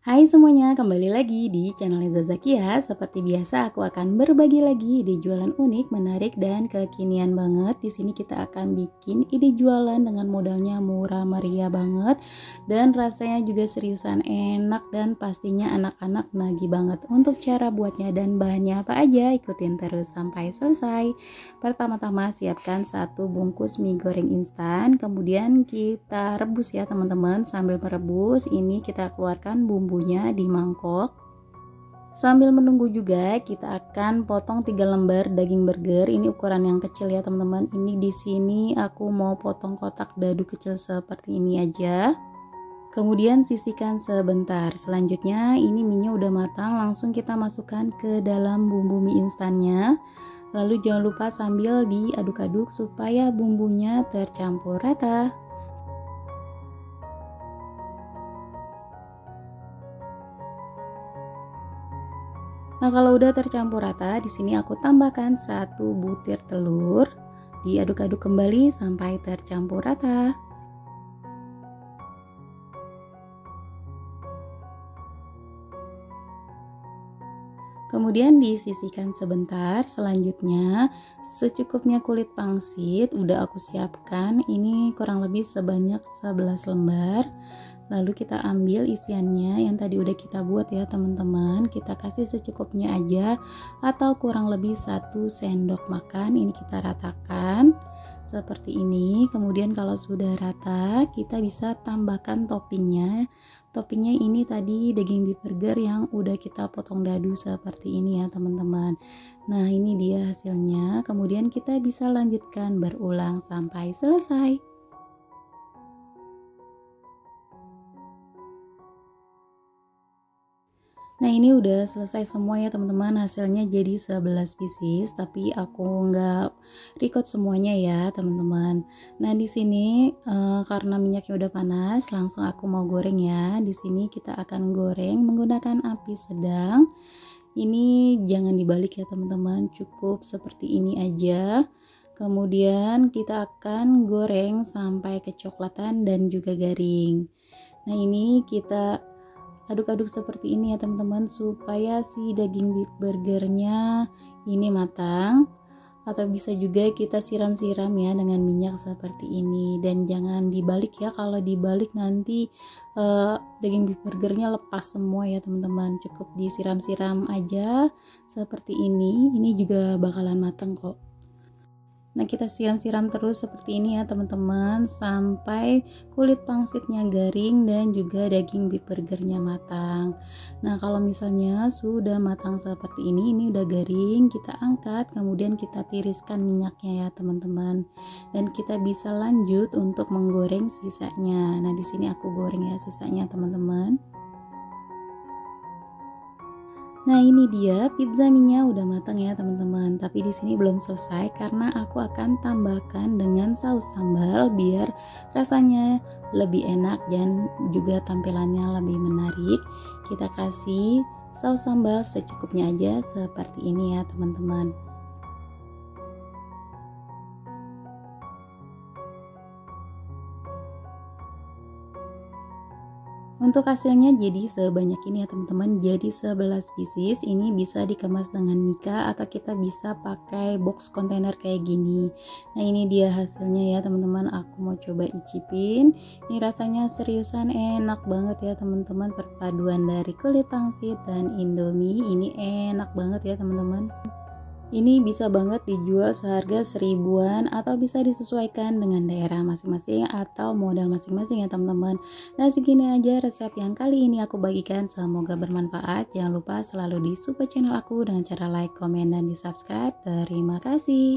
Hai semuanya, kembali lagi di channel Zazakia. Seperti biasa, aku akan berbagi lagi ide jualan unik, menarik, dan kekinian banget. Di sini kita akan bikin ide jualan dengan modalnya murah meriah banget, dan rasanya juga seriusan enak dan pastinya anak-anak nagih banget. Untuk cara buatnya dan bahannya apa aja, ikutin terus sampai selesai. Pertama-tama siapkan 1 bungkus mie goreng instan, kemudian kita rebus ya teman-teman. Sambil merebus, ini kita keluarkan bumbunya di mangkok. Sambil menunggu juga kita akan potong 3 lembar daging burger. Ini ukuran yang kecil ya teman-teman. Ini di sini aku mau potong kotak dadu kecil seperti ini aja. Kemudian sisihkan sebentar. Selanjutnya ini minyak udah matang, langsung kita masukkan ke dalam bumbu mie instannya. Lalu jangan lupa sambil diaduk-aduk supaya bumbunya tercampur rata. Nah, kalau udah tercampur rata, di sini aku tambahkan 1 butir telur. Diaduk-aduk kembali sampai tercampur rata. Kemudian disisihkan sebentar. Selanjutnya secukupnya kulit pangsit udah aku siapkan. Ini kurang lebih sebanyak 11 lembar. Lalu kita ambil isiannya yang tadi udah kita buat ya teman-teman. Kita kasih secukupnya aja atau kurang lebih 1 sendok makan. Ini kita ratakan seperti ini. Kemudian kalau sudah rata, kita bisa tambahkan toppingnya. Toppingnya ini tadi daging beef burger yang udah kita potong dadu seperti ini ya teman-teman. Nah, ini dia hasilnya. Kemudian kita bisa lanjutkan berulang sampai selesai. Nah, ini udah selesai semua ya teman-teman. Hasilnya jadi 11 pieces, tapi aku nggak record semuanya ya teman-teman. Nah, di sini karena minyaknya udah panas, langsung aku mau goreng ya. Di sini kita akan goreng menggunakan api sedang. Ini jangan dibalik ya teman-teman, cukup seperti ini aja. Kemudian kita akan goreng sampai kecoklatan dan juga garing. Nah, ini kita aduk-aduk seperti ini ya teman-teman, supaya si daging beef burgernya ini matang. Atau bisa juga kita siram-siram ya dengan minyak seperti ini, dan jangan dibalik ya. Kalau dibalik nanti daging beef burgernya lepas semua ya teman-teman. Cukup disiram-siram aja seperti ini juga bakalan matang kok. Nah, kita siram-siram terus seperti ini ya teman-teman, sampai kulit pangsitnya garing dan juga daging beef burgernya matang. Nah, kalau misalnya sudah matang seperti ini udah garing, kita angkat, kemudian kita tiriskan minyaknya ya teman-teman. Dan kita bisa lanjut untuk menggoreng sisanya. Nah, di sini aku goreng ya sisanya teman-teman. Nah, ini dia pizza mie-nya udah matang ya teman-teman. Tapi di sini belum selesai karena aku akan tambahkan dengan saus sambal biar rasanya lebih enak dan juga tampilannya lebih menarik. Kita kasih saus sambal secukupnya aja seperti ini ya teman-teman. Untuk hasilnya jadi sebanyak ini ya teman-teman, jadi 11 pieces. Ini bisa dikemas dengan mika atau kita bisa pakai box kontainer kayak gini. Nah, ini dia hasilnya ya teman-teman, aku mau coba icipin. Ini rasanya seriusan enak banget ya teman-teman, perpaduan dari kulit pangsit dan indomie. Ini enak banget ya teman-teman. Ini bisa banget dijual seharga 1000-an atau bisa disesuaikan dengan daerah masing-masing atau modal masing-masing ya teman-teman. Nah, segini aja resep yang kali ini aku bagikan, semoga bermanfaat. Jangan lupa selalu di support channel aku dengan cara like, komen, dan di subscribe. Terima kasih.